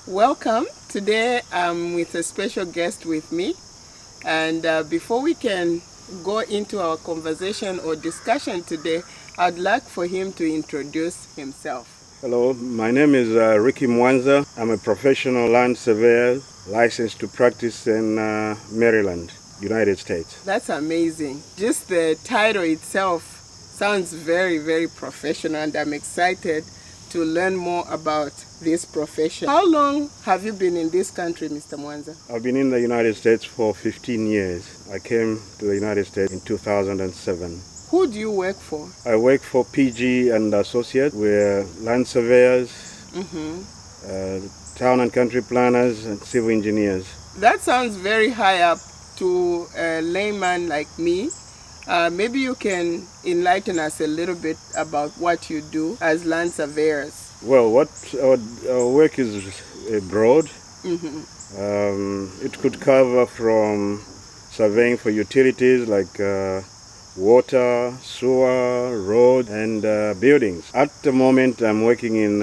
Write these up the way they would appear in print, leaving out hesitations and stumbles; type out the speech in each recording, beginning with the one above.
Welcome. Today I'm with a special guest with me. And before we can go into our conversation or discussion today, I'd like for him to introduce himself. Hello, my name is Ricky Mwanza. I'm a professional land surveyor licensed to practice in Maryland, United States. That's amazing. Just the title itself sounds very, very professional, and I'm excited to learn more about this profession. How long have you been in this country, Mr. Mwanza? I've been in the United States for 15 years. I came to the United States in 2007. Who do you work for? I work for PG and Associates. We're land surveyors, town and country planners, and civil engineers. That sounds very high up to a layman like me. Maybe you can enlighten us a little bit about what you do as land surveyors. Well, what our work is broad. It could cover from surveying for utilities like water, sewer, road, and buildings. At the moment, I'm working in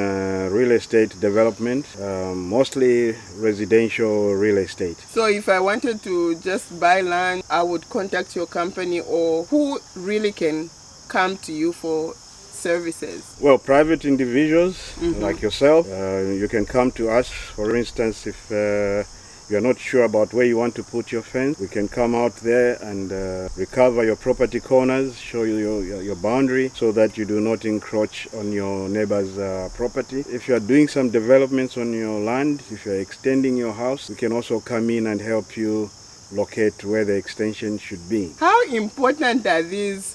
real estate development, mostly residential real estate. So if I wanted to just buy land, I would contact your company, or who really can come to you for services? Well, private individuals like yourself, you can come to us. For instance, if you're not sure about where you want to put your fence, we can come out there and recover your property corners, show you your boundary so that you do not encroach on your neighbor's property. If you are doing some developments on your land, if you're extending your house, we can also come in and help you locate where the extension should be. How important are these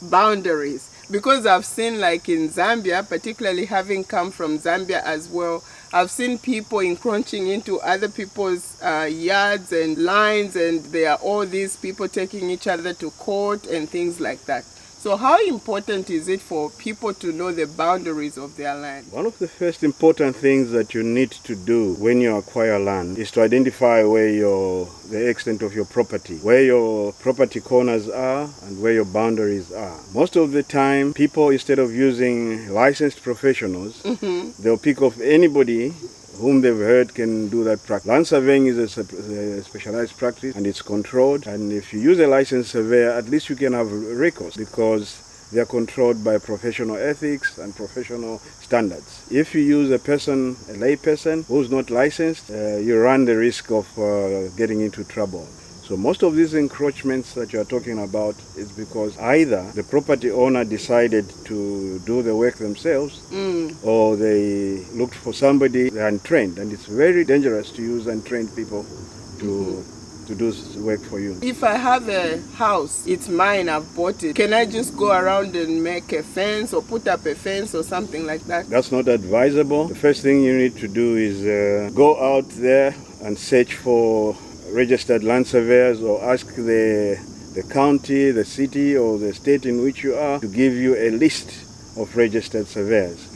boundaries? Because I've seen, like in Zambia, particularly having come from Zambia as well, I've seen people encroaching into other people's yards and lines, and there are all these people taking each other to court and things like that. So how important is it for people to know the boundaries of their land? One of the first important things that you need to do when you acquire land is to identify where the extent of your property, where your property corners are and where your boundaries are. Most of the time, people, instead of using licensed professionals, they'll pick off anybody whom they've heard can do that practice. Land surveying is a specialized practice, and it's controlled. And if you use a licensed surveyor, at least you can have recourse because they are controlled by professional ethics and professional standards. If you use a lay person who's not licensed, you run the risk of getting into trouble. So most of these encroachments that you are talking about is because either the property owner decided to do the work themselves or they looked for somebody untrained, and it's very dangerous to use untrained people to do work for you. If I have a house, it's mine, I've bought it, can I just go around and make a fence or put up a fence or something like that? That's not advisable. The first thing you need to do is go out there and search for registered land surveyors, or ask the county, the city, or the state in which you are to give you a list of registered surveyors.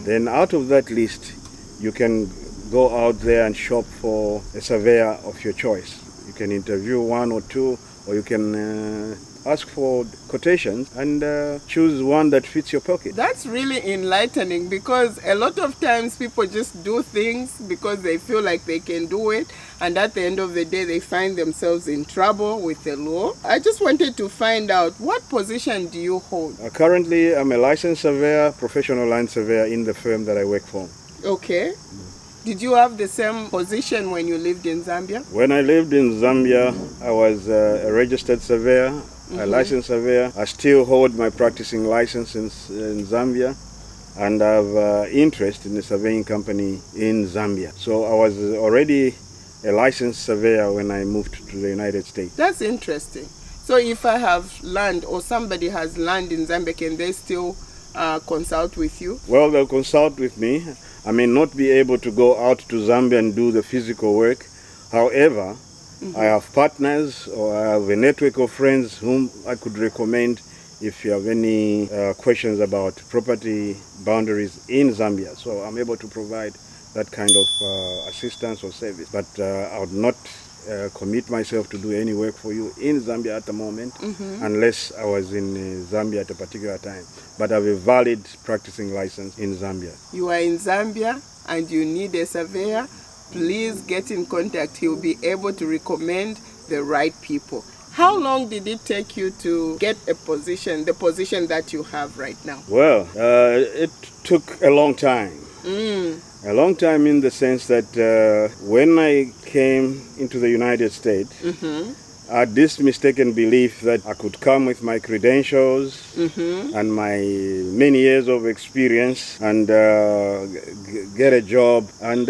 Then out of that list, you can go out there and shop for a surveyor of your choice. You can interview one or two, or you can ask for quotations and choose one that fits your pocket. That's really enlightening, because a lot of times people just do things because they feel like they can do it, and at the end of the day they find themselves in trouble with the law. I just wanted to find out, what position do you hold? Currently, I'm a licensed surveyor, professional land surveyor in the firm that I work for. Okay. Did you have the same position when you lived in Zambia? When I lived in Zambia, I was a registered surveyor, a licensed surveyor. I still hold my practicing license in Zambia, and I have interest in a surveying company in Zambia. So I was already a licensed surveyor when I moved to the United States. That's interesting. So if I have land, or somebody has land in Zambia, can they still consult with you? Well, they'll consult with me. I may not be able to go out to Zambia and do the physical work. However, I have partners, or I have a network of friends whom I could recommend if you have any questions about property boundaries in Zambia. So I'm able to provide that kind of assistance or service. But I would not commit myself to do any work for you in Zambia at the moment, unless I was in Zambia at a particular time. But I have a valid practicing license in Zambia. You are in Zambia and you need a surveyor, please get in contact. He'll be able to recommend the right people. How long did it take you to get a position, the position that you have right now? Well, it took a long time. A long time in the sense that when I came into the United States, I had this mistaken belief that I could come with my credentials and my many years of experience and get a job and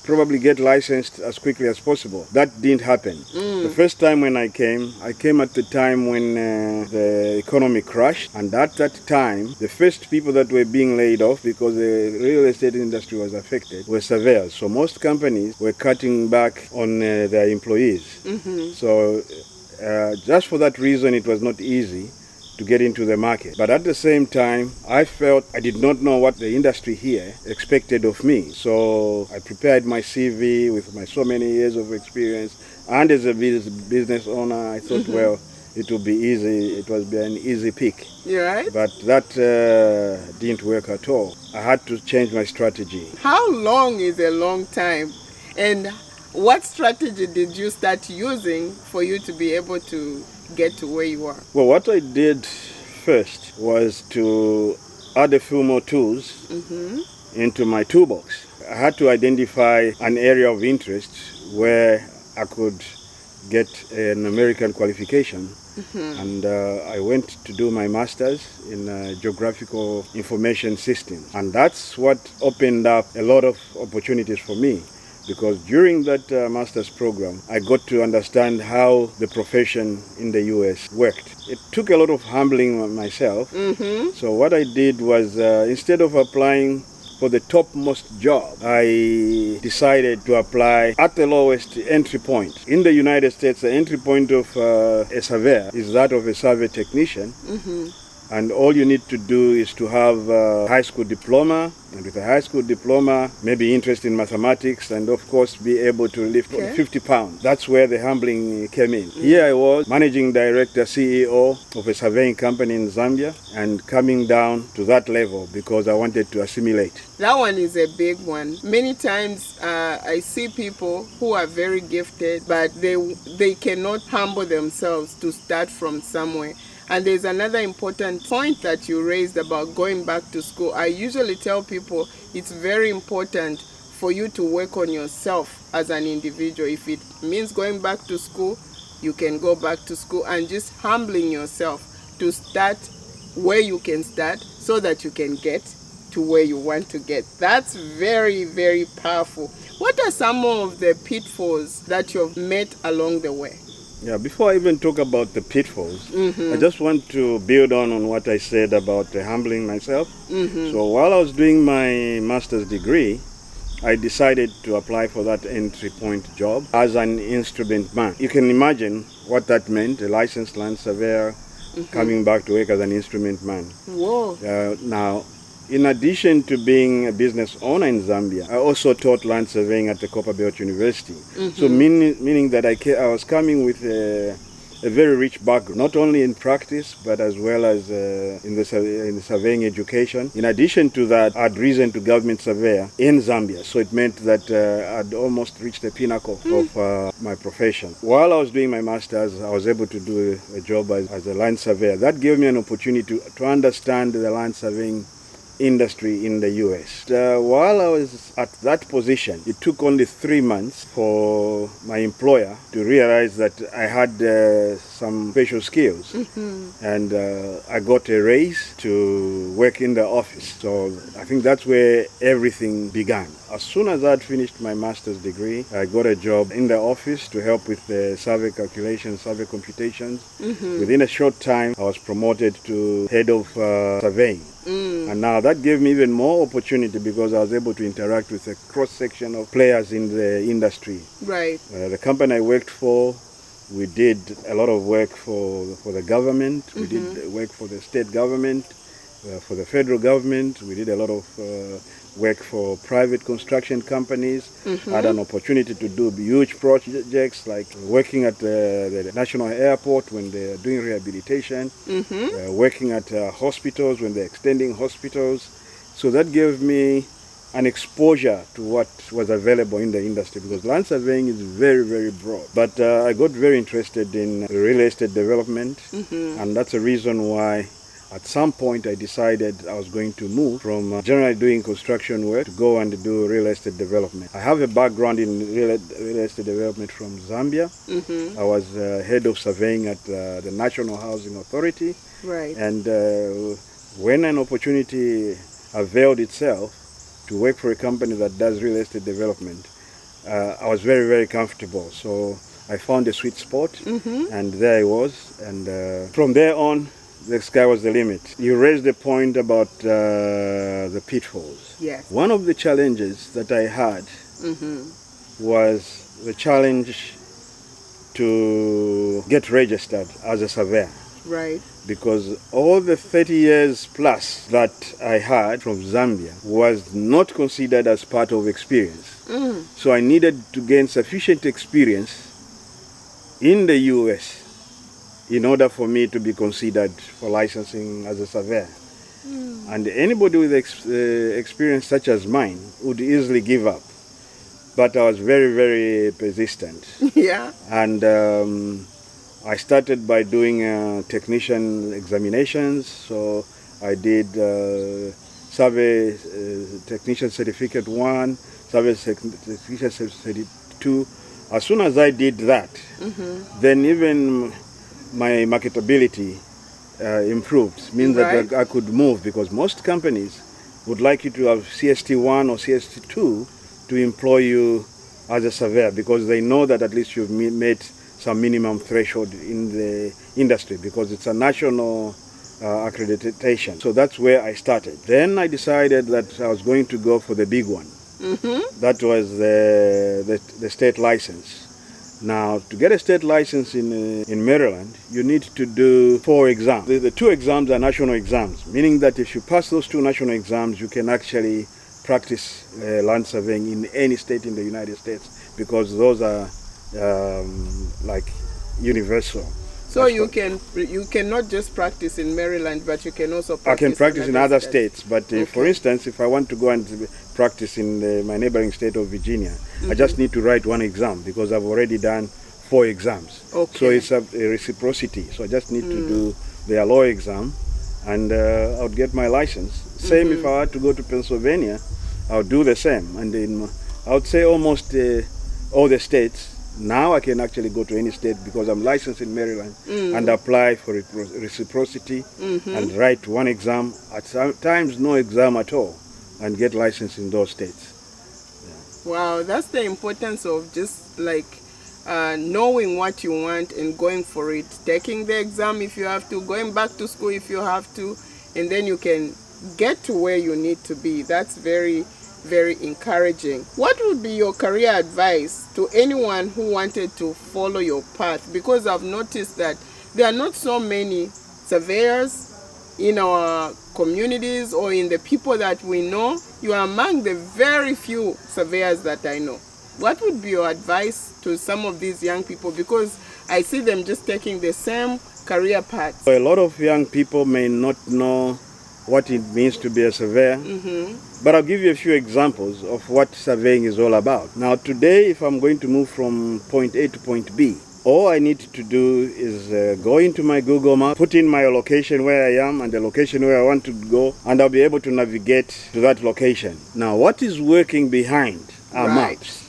probably get licensed as quickly as possible. That didn't happen. The first time when I came at the time when the economy crashed, and at that time, the first people that were being laid off because the real estate industry was affected were surveyors. So most companies were cutting back on their employees. So just for that reason, it was not easy to get into the market. But at the same time, I felt I did not know what the industry here expected of me. So I prepared my CV with my so many years of experience. And as a business owner, I thought, well, it would be easy. It would be an easy pick. You're right. But that didn't work at all. I had to change my strategy. How long is a long time? And what strategy did you start using for you to be able to get to where you are? Well, what I did first was to add a few more tools into my toolbox. I had to identify an area of interest where I could get an American qualification. And I went to do my master's in geographical information systems. And that's what opened up a lot of opportunities for me. Because during that master's program, I got to understand how the profession in the US worked. It took a lot of humbling myself. So what I did was, instead of applying for the topmost job, I decided to apply at the lowest entry point. In the United States, the entry point of a surveyor is that of a survey technician. And all you need to do is to have a high school diploma, and with a high school diploma, maybe interest in mathematics, and of course be able to lift 50 pounds. That's where the humbling came in. Here I was, managing director, CEO of a surveying company in Zambia, and coming down to that level because I wanted to assimilate. That one is a big one. Many times I see people who are very gifted, but they cannot humble themselves to start from somewhere. And there's another important point that you raised about going back to school. I usually tell people it's very important for you to work on yourself as an individual. If it means going back to school, you can go back to school, and just humbling yourself to start where you can start so that you can get to where you want to get. That's very, very powerful. What are some of the pitfalls that you've met along the way? Yeah, before I even talk about the pitfalls, I just want to build on what I said about humbling myself. So while I was doing my master's degree, I decided to apply for that entry point job as an instrument man. You can imagine what that meant, a licensed land surveyor coming back to work as an instrument man. Whoa. Now, in addition to being a business owner in Zambia, I also taught land surveying at the Copperbelt University. So meaning that I was coming with a very rich background, not only in practice, but as well as in the surveying education. In addition to that, I'd risen to government surveyor in Zambia. So it meant that I'd almost reached the pinnacle of my profession. While I was doing my master's, I was able to do a job as a land surveyor. That gave me an opportunity to understand the land surveying industry in the US. While I was at that position, it took only 3 months for my employer to realize that I had some special skills. And I got a raise to work in the office. So I think that's where everything began. As soon as I'd finished my master's degree, I got a job in the office to help with the survey calculations, survey computations. Within a short time, I was promoted to head of surveying. And now that gave me even more opportunity because I was able to interact with a cross-section of players in the industry. Right. The company I worked for, we did a lot of work for the government. We did work for the state government, for the federal government. We did a lot of work for private construction companies. Had an opportunity to do huge projects like working at the national airport when they're doing rehabilitation, working at hospitals when they're extending hospitals. So that gave me an exposure to what was available in the industry, because land surveying is very, very broad. But I got very interested in real estate development, and that's the reason why at some point I decided I was going to move from generally doing construction work to go and do real estate development. I have a background in real estate development from Zambia. I was head of surveying at the National Housing Authority. Right. And when an opportunity availed itself to work for a company that does real estate development, I was very, very comfortable. So I found a sweet spot, and there I was. And from there on, the sky was the limit. You raised the point about the pitfalls. Yes. One of the challenges that I had was the challenge to get registered as a surveyor. Right. Because all the 30 years plus that I had from Zambia was not considered as part of experience. So I needed to gain sufficient experience in the US in order for me to be considered for licensing as a surveyor. And anybody with experience such as mine would easily give up. But I was very, very persistent. Yeah. And I started by doing technician examinations. So I did survey technician certificate 1, survey technician certificate 2. As soon as I did that, then even my marketability improved. Means that I could move, because most companies would like you to have CST1 or CST2 to employ you as a surveyor, because they know that at least you've met some minimum threshold in the industry, because it's a national accreditation. So that's where I started. Then I decided that I was going to go for the big one. That was the state license. Now, to get a state license in Maryland, you need to do 4 exams. The 2 exams are national exams, meaning that if you pass those 2 national exams, you can actually practice land surveying in any state in the United States, because those are like universal. So you cannot just practice in Maryland, but you can also practice. I can practice in other states, but Okay. for instance, if I want to go and practice in my neighboring state of Virginia, I just need to write 1 exam, because I've already done 4 exams. Okay. So it's a reciprocity. So I just need to do the law exam, and I would get my license. Same if I had to go to Pennsylvania, I would do the same. And in, I would say almost all the states, now I can actually go to any state, because I'm licensed in Maryland, and apply for reciprocity and write 1 exam, at times no exam at all, and get licensed in those states. Wow, that's the importance of just like knowing what you want and going for it, taking the exam if you have to, going back to school if you have to, and then you can get to where you need to be. That's very, very encouraging. What would be your career advice to anyone who wanted to follow your path? Because I've noticed that there are not so many surveyors in our communities or in the people that we know. You are among the very few surveyors that I know. What would be your advice to some of these young people? Because I see them just taking the same career path. A lot of young people may not know what it means to be a surveyor, but I'll give you a few examples of what surveying is all about. Now today, if I'm going to move from point A to point B, all I need to do is go into my Google map, put in my location where I am and the location where I want to go, and I'll be able to navigate to that location. Now, what is working behind are maps.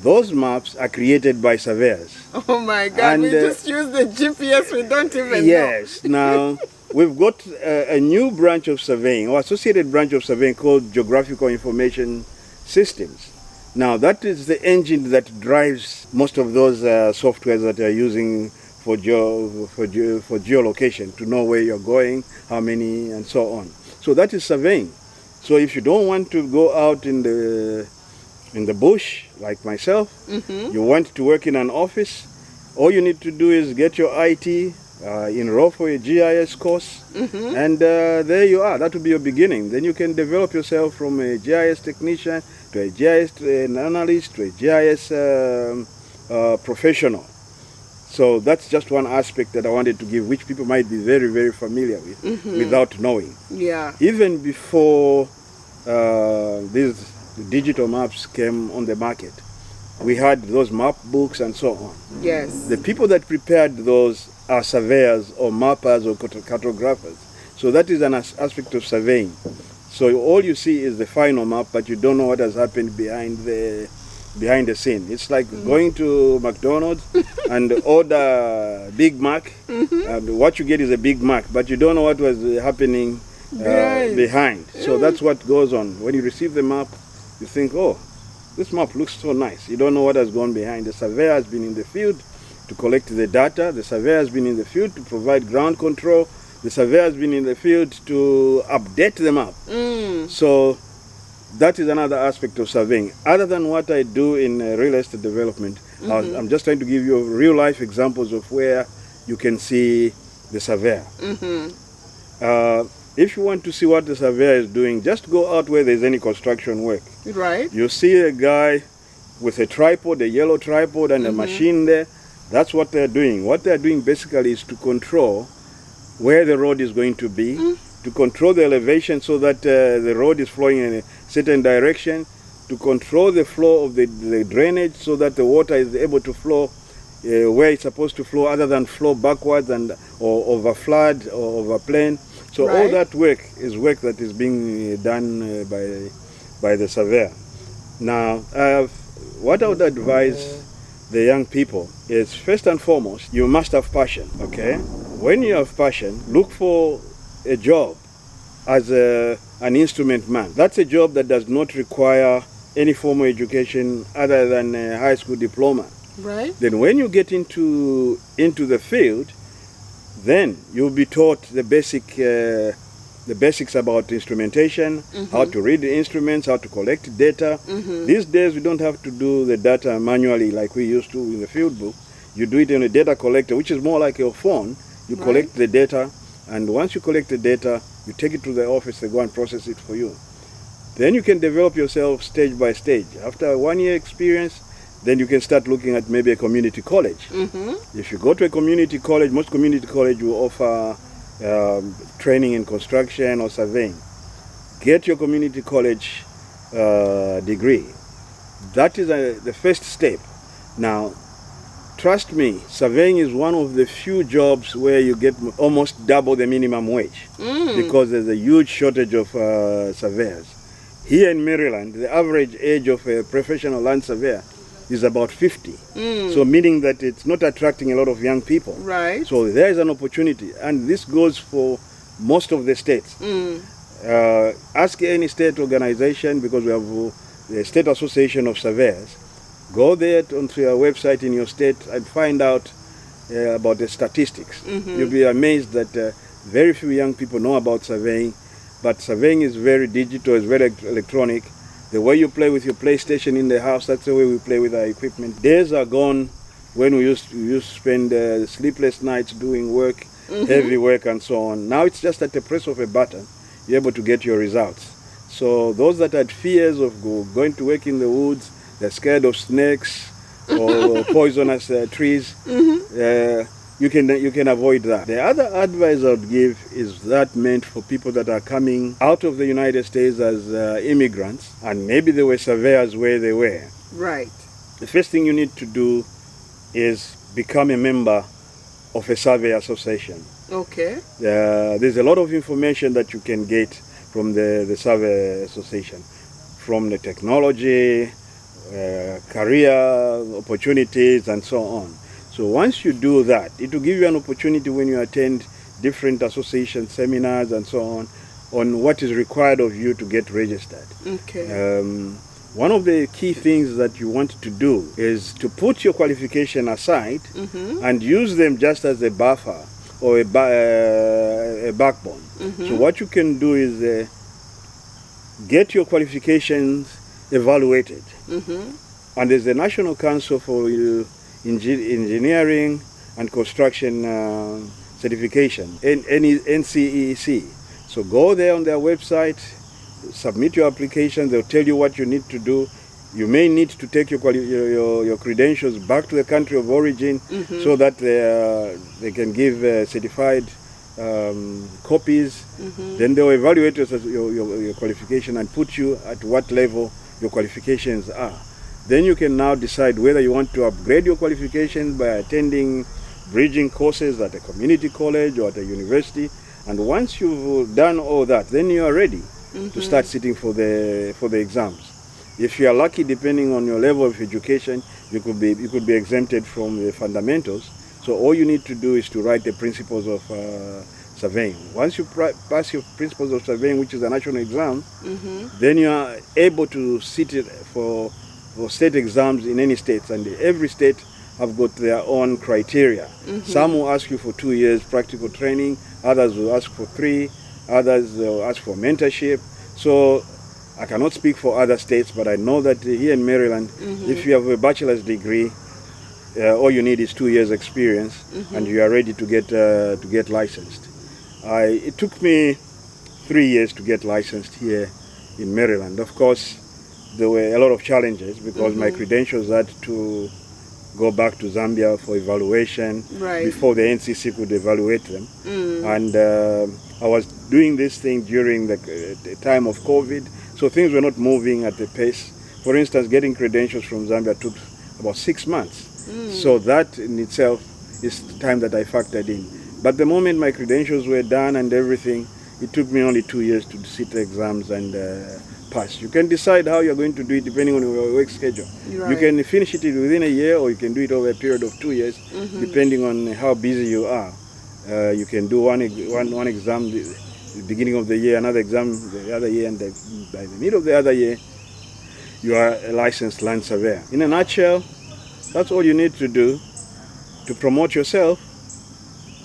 Those maps are created by surveyors. Oh my God, and, we just use the GPS, we don't even yes, now we've got a new branch of surveying, or associated branch of surveying, called Geographical Information Systems. Now that is the engine that drives most of those softwares that are using for geolocation, to know where you're going, how many, and so on. So that is surveying. So if you don't want to go out in the bush like myself, you want to work in an office, all you need to do is get your IT, enroll for a GIS course, and there you are. That will be your beginning. Then you can develop yourself from a GIS technician to a GIS analyst to a GIS professional. So that's just one aspect that I wanted to give, which people might be very, very familiar with without knowing. Yeah. Even before these the digital maps came on the market, we had those map books and so on. Yes. The people that prepared those are surveyors or mappers or cartographers. So that is an aspect of surveying. So all you see is the final map, but you don't know what has happened behind the scene. It's like going to McDonald's and order Big Mac, and what you get is a Big Mac, but you don't know what was happening behind. So that's what goes on. When you receive the map, you think, oh, this map looks so nice. You don't know what has gone behind. The surveyor has been in the field to collect the data. The surveyor has been in the field to provide ground control. The surveyor has been in the field to update the map. So that is another aspect of surveying. Other than what I do in real estate development, I'm just trying to give you real life examples of where you can see the surveyor. If you want to see what the surveyor is doing, just go out where there's any construction work. Right. You see a guy with a tripod, a yellow tripod, and a machine there. That's what they're doing. What they're doing basically is to control where the road is going to be, to control the elevation so that the road is flowing in a certain direction, to control the flow of the drainage so that the water is able to flow where it's supposed to flow, other than flow backwards or over flood or over plain. So all that work is work that is being done by the surveyor. Now, what I would advise the young people is, first and foremost, you must have passion, okay? When you have passion, look for a job as an instrument man. That's a job that does not require any formal education other than a high school diploma. Right. Then when you get into the field, then you'll be taught the basics about instrumentation, how to read the instruments, how to collect data. These days we don't have to do the data manually like we used to in the field book. You do it in a data collector, which is more like your phone. You collect the data, and once you collect the data, you take it to the office, they go and process it for you. Then you can develop yourself stage by stage. After a 1 year experience, then you can start looking at maybe a community college. If you go to a community college, most community college will offer training in construction or surveying. Get your community college degree. That is the first step. Now, trust me, surveying is one of the few jobs where you get almost double the minimum wage because there's a huge shortage of surveyors. Here in Maryland, the average age of a professional land surveyor is about 50. So meaning that it's not attracting a lot of young people. Right. So there is an opportunity, and this goes for most of the states. Ask any state organization, because we have the State Association of Surveyors. Go there onto your website in your state and find out about the statistics. You'll be amazed that very few young people know about surveying, but surveying is very digital, it's very electronic. The way you play with your PlayStation in the house, that's the way we play with our equipment. Days are gone when we used to spend sleepless nights doing work, heavy work and so on. Now it's just at the press of a button, you're able to get your results. So those that had fears of going to work in the woods, they're scared of snakes or poisonous trees, you can avoid that. The other advice I would give is that meant for people that are coming out of the United States as immigrants, and maybe they were surveyors where they were. Right. The first thing you need to do is become a member of a survey association. Okay. There's a lot of information that you can get from the survey association, from the technology, career opportunities, and so on. So once you do that, it will give you an opportunity when you attend different association seminars and so on what is required of you to get registered. Okay. One of the key things that you want to do is to put your qualification aside and use them just as a buffer or a backbone. So what you can do is get your qualifications evaluated. And there's the National Council for Engineering and Construction Certification, NCEC. So go there on their website, submit your application, they'll tell you what you need to do. You may need to take your credentials back to the country of origin so that they can give certified copies. Then they'll evaluate your qualification and put you at what level your qualifications are. Then you can now decide whether you want to upgrade your qualifications by attending bridging courses at a community college or at a university. And once you've done all that, then you are ready to start sitting for the exams. If you are lucky, depending on your level of education, you could be exempted from the fundamentals. So all you need to do is to write the principles of surveying. Once you pass your principles of surveying, which is a national exam, then you are able to sit for state exams in any states, and every state have got their own criteria. Some will ask you for 2 years practical training, others will ask for 3, others will ask for mentorship. So I cannot speak for other states, but I know that here in Maryland, if you have a bachelor's degree, all you need is 2 years experience, and you are ready to get licensed. It took me 3 years to get licensed here in Maryland. Of course, there were a lot of challenges because my credentials had to go back to Zambia for evaluation before the NCC could evaluate them. And I was doing this thing during the time of COVID, so things were not moving at the pace. For instance, getting credentials from Zambia took about 6 months. So that in itself is the time that I factored in. But the moment my credentials were done and everything, it took me only 2 years to sit the exams and pass. You can decide how you're going to do it depending on your work schedule. You can finish it within a year, or you can do it over a period of 2 years, depending on how busy you are. You can do one exam the beginning of the year, another exam the other year, and by the middle of the other year, you are a licensed land surveyor. In a nutshell, that's all you need to do to promote yourself.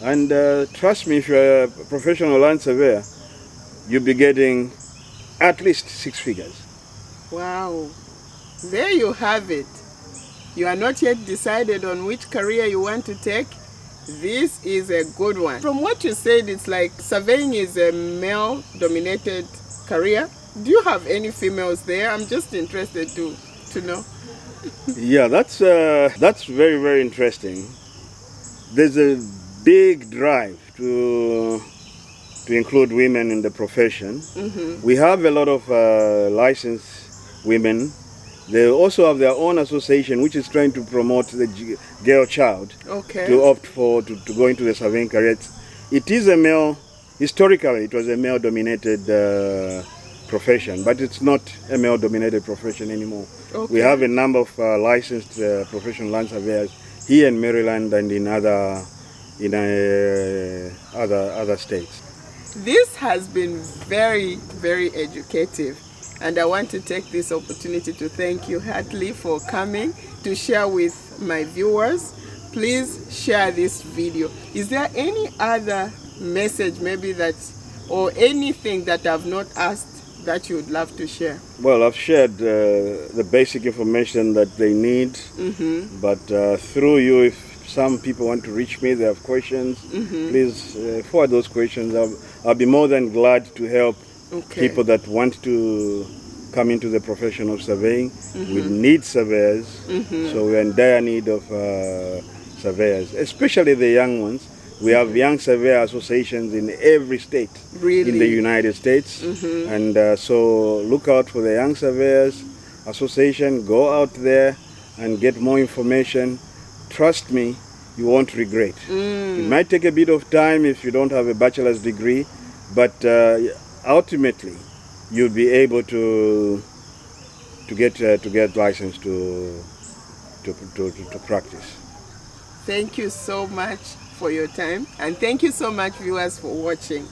And trust me, if you're a professional land surveyor, you'll be getting at least 6 figures. Wow. There you have it. You are not yet decided on which career you want to take. This is a good one. From what you said, it's like surveying is a male-dominated career. Do you have any females there? I'm just interested to know. Yeah, that's very, very interesting. There's a big drive to include women in the profession. We have a lot of licensed women. They also have their own association which is trying to promote the girl child to opt for to go into the surveying career. It is a male, historically it was a male dominated profession, but it's not a male dominated profession anymore. We have a number of licensed professional land surveyors here in Maryland and in other states. This has been very, very educative, and I want to take this opportunity to thank you heartily for coming to share with my viewers. Please share this video. Is there any other message maybe or anything that I've not asked that you would love to share? Well, I've shared the basic information that they need, but through you, if some people want to reach me, they have questions, please forward those questions. I'll be more than glad to help people that want to come into the profession of surveying. We need surveyors, so we're in dire need of surveyors, especially the young ones. We have young surveyor associations in every state in the United States, and so look out for the Young Surveyors Association. Go out there and get more information. Trust me, you won't regret. It might take a bit of time if you don't have a bachelor's degree, but ultimately you'll be able to get licensed to practice. Thank you so much for your time, and thank you so much, viewers, for watching.